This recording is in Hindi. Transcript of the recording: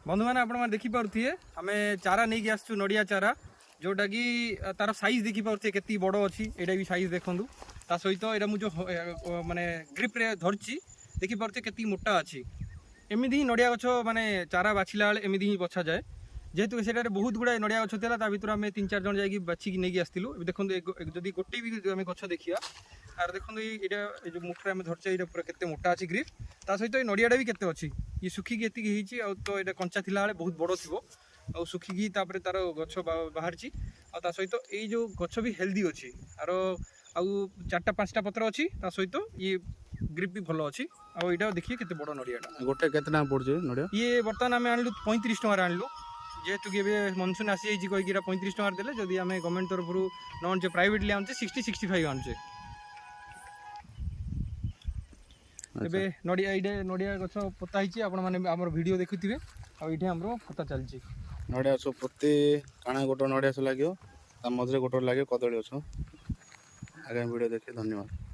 बंधु मैंने आप देखिपे आम चारा नहीं कि आसु नड़िया चारा जोटा कि तार साइज देखिपे के बड़ अच्छी यहाँ भी साइज देखूँ ता सहित यहाँ मुझे माने ग्रिप रे धरची देखिपे के मोटा अच्छी एमती ही नड़िया गछ माने चारा बाछिला बेले एमती ही बछा जाए जेहेतु से बहुत गुड़ाए नड़िया गछ था भर आम 3-4 जन जा बाछिकी नहीं आसलु देखो जदि गोटे भी आम गछ देखा आर देखो ये जो मुठे आम धरचे ये पूरा के मोटा अच्छी ग्रिप ता सहित ये नड़ियाटा भी केते अच्छी ये सुखिकी एतिकी तो ये कंचा थिला बेले बहुत बड़ थी आ सुखिकी तार गछ बाहर ता सहित ये जो गछ भी हेल्दी अच्छी आर आउ 4-5टा पत्र अच्छी ता सहित ये ग्रिप भी भल अच्छी आईटा देखिए केते बड़ नड़ियाटा गोटे केते टाइम पड़छ नड़िया ये बर्तमान आम आणलु 35 टଙ୍କା आणलु जेहेतु कि मनसून आसी कहीकि 35 टଙ୍କା देले जदि आम गवर्नमेंट तरफ न आनुचे प्राइवेटली आनुचे 60-65 आनुचे एबे नड़िया ये नड़िया गछ पोता ही आपण माने हमर वीडियो देखुथिबे आ इठे हमरो पोता चलची नड़िया सब प्रति काना गोटे नड़िया से लगे मझे गोटे लगे कदली गछ आगे वीडियो देखे धन्यवाद।